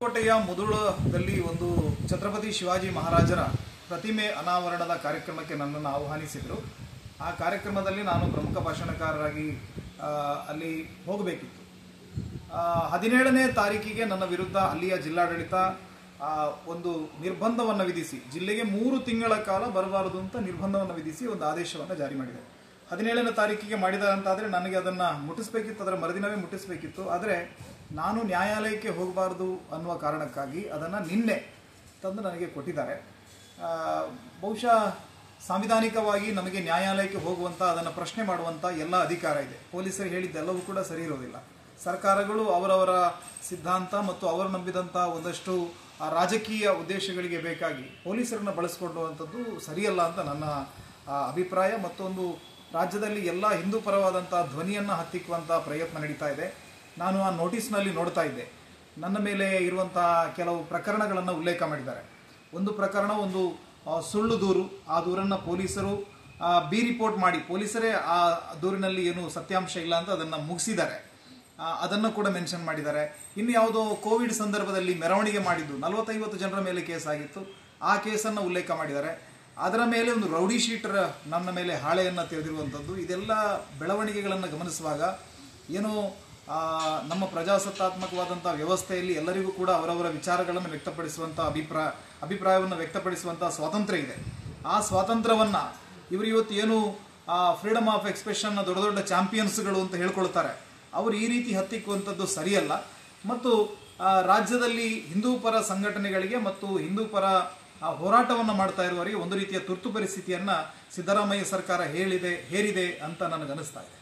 ಕೋಟೆಯ ಮುದುಳದಲ್ಲಿ ಒಂದು ಛತ್ರಪತಿ ಶಿವಾಜಿ ಮಹಾರಾಜರ ಪ್ರತಿಮೆ ಅನಾವರಣದ ಕಾರ್ಯಕ್ರಮಕ್ಕೆ ನನ್ನನ್ನು ಆಹ್ವಾನಿಸಿದರು. ಆ ಕಾರ್ಯಕ್ರಮದಲ್ಲಿ ನಾನು ಪ್ರಮುಖ ಭಾಷಣಕಾರರಾಗಿ ಅಲ್ಲಿ ಹೋಗಬೇಕಿತ್ತು. 17ನೇ ತಾರೀಕಿಗೆ ನನ್ನ ವಿರುದ್ಧ ಅಲ್ಲಿಯ ಜಿಲ್ಲಾಡಳಿತ ಒಂದು ನಿರ್ಬಂಧವನ್ನು ವಿಧಿಸಿ, ಜಿಲ್ಲೆಗೆ 3 ತಿಂಗಳ ಕಾಲ ಬರಬಾರದು ಅಂತ ನಿರ್ಬಂಧವನ್ನು ವಿಧಿಸಿ ಒಂದು ಆದೇಶವನ್ನು ಜಾರಿ ಮಾಡಿದೆ. 17ನೇ ತಾರೀಕಿಗೆ ಮಾಡಿದಂತಾದರೆ ನನಗೆ ಅದನ್ನು ಮುಟ್ಟಿಸಬೇಕಿತ್ತು, ಅದರ ಮರುದಿನವೇ ಮುಟ್ಟಿಸಬೇಕಿತ್ತು. ಆದರೆ ನಾನು ನ್ಯಾಯಾಲಯಕ್ಕೆ ಹೋಗಬಾರ್ದು ಅನ್ನುವ ಕಾರಣಕ್ಕಾಗಿ ಅದನ್ನು ನಿನ್ನೆ ತಂದು ನನಗೆ ಕೊಟ್ಟಿದ್ದಾರೆ. ಬಹುಶಃ ಸಾಂವಿಧಾನಿಕವಾಗಿ ನಮಗೆ ನ್ಯಾಯಾಲಯಕ್ಕೆ ಹೋಗುವಂಥ, ಅದನ್ನು ಪ್ರಶ್ನೆ ಮಾಡುವಂಥ ಎಲ್ಲ ಅಧಿಕಾರ ಇದೆ. ಪೊಲೀಸರು ಹೇಳಿದ್ದೆಲ್ಲವೂ ಕೂಡ ಸರಿ ಇರೋದಿಲ್ಲ. ಸರ್ಕಾರಗಳು ಅವರವರ ಸಿದ್ಧಾಂತ ಮತ್ತು ಅವರು ನಂಬಿದಂಥ ಒಂದಷ್ಟು ರಾಜಕೀಯ ಉದ್ದೇಶಗಳಿಗೆ ಬೇಕಾಗಿ ಪೊಲೀಸರನ್ನು ಬಳಸಿಕೊಳ್ಳುವಂಥದ್ದು ಸರಿಯಲ್ಲ ಅಂತ ನನ್ನ ಅಭಿಪ್ರಾಯ. ಮತ್ತೊಂದು, ರಾಜ್ಯದಲ್ಲಿ ಎಲ್ಲ ಹಿಂದೂ ಪರವಾದಂಥ ಧ್ವನಿಯನ್ನು ಹತ್ತಿಕ್ಕುವಂಥ ಪ್ರಯತ್ನ ನಡೀತಾ ಇದೆ. ನಾನು ಆ ನೋಟಿಸ್ನಲ್ಲಿ ನೋಡ್ತಾ ಇದ್ದೆ, ನನ್ನ ಮೇಲೆ ಇರುವಂಥ ಕೆಲವು ಪ್ರಕರಣಗಳನ್ನು ಉಲ್ಲೇಖ ಮಾಡಿದ್ದಾರೆ. ಒಂದು ಪ್ರಕರಣ, ಒಂದು ಸುಳ್ಳು ದೂರು. ಆ ದೂರನ್ನು ಪೊಲೀಸರು ಬಿ ರಿಪೋರ್ಟ್ ಮಾಡಿ, ಪೊಲೀಸರೇ ಆ ದೂರಿನಲ್ಲಿ ಏನು ಸತ್ಯಾಂಶ ಇಲ್ಲ ಅಂತ ಅದನ್ನು ಮುಗಿಸಿದ್ದಾರೆ, ಅದನ್ನು ಕೂಡ ಮೆನ್ಷನ್ ಮಾಡಿದ್ದಾರೆ. ಇನ್ನು ಯಾವುದೋ ಕೋವಿಡ್ ಸಂದರ್ಭದಲ್ಲಿ ಮೆರವಣಿಗೆ ಮಾಡಿದ್ದು 40-50 ಜನರ ಮೇಲೆ ಕೇಸ್ ಆಗಿತ್ತು, ಆ ಕೇಸನ್ನು ಉಲ್ಲೇಖ ಮಾಡಿದ್ದಾರೆ. ಅದರ ಮೇಲೆ ಒಂದು ರೌಡಿ ಶೀಟರ್ ನನ್ನ ಮೇಲೆ ಹಾಳೆಯನ್ನು ತೆಗೆದಿರುವಂಥದ್ದು. ಇದೆಲ್ಲ ಬೆಳವಣಿಗೆಗಳನ್ನು ಗಮನಿಸುವಾಗ ಏನೋ ನಮ್ಮ ಪ್ರಜಾಸತ್ತಾತ್ಮಕವಾದಂಥ ವ್ಯವಸ್ಥೆಯಲ್ಲಿ ಎಲ್ಲರಿಗೂ ಕೂಡ ಅವರವರ ವಿಚಾರಗಳನ್ನು ವ್ಯಕ್ತಪಡಿಸುವಂಥ ಅಭಿಪ್ರಾಯವನ್ನು ವ್ಯಕ್ತಪಡಿಸುವಂಥ ಸ್ವಾತಂತ್ರ್ಯ ಇದೆ. ಆ ಸ್ವಾತಂತ್ರ್ಯವನ್ನು ಇವರು ಇವತ್ತು ಏನು ಫ್ರೀಡಮ್ ಆಫ್ ಎಕ್ಸ್ಪ್ರೆಷನ್ನ ದೊಡ್ಡ ದೊಡ್ಡ ಚಾಂಪಿಯನ್ಸ್ಗಳು ಅಂತ ಹೇಳ್ಕೊಳ್ತಾರೆ, ಅವರು ಈ ರೀತಿ ಹತ್ತಿಕ್ಕುವಂಥದ್ದು ಸರಿಯಲ್ಲ. ಮತ್ತು ರಾಜ್ಯದಲ್ಲಿ ಹಿಂದೂ ಪರ ಸಂಘಟನೆಗಳಿಗೆ ಮತ್ತು ಹಿಂದೂ ಪರ ಹೋರಾಟವನ್ನು ಮಾಡ್ತಾ ಇರುವವರಿಗೆ ಒಂದು ರೀತಿಯ ತುರ್ತು ಪರಿಸ್ಥಿತಿಯನ್ನು ಸಿದ್ದರಾಮಯ್ಯ ಸರ್ಕಾರ ಹೇರಿದೆ ಅಂತ ನನಗನ್ನಿಸ್ತಾ ಇದೆ.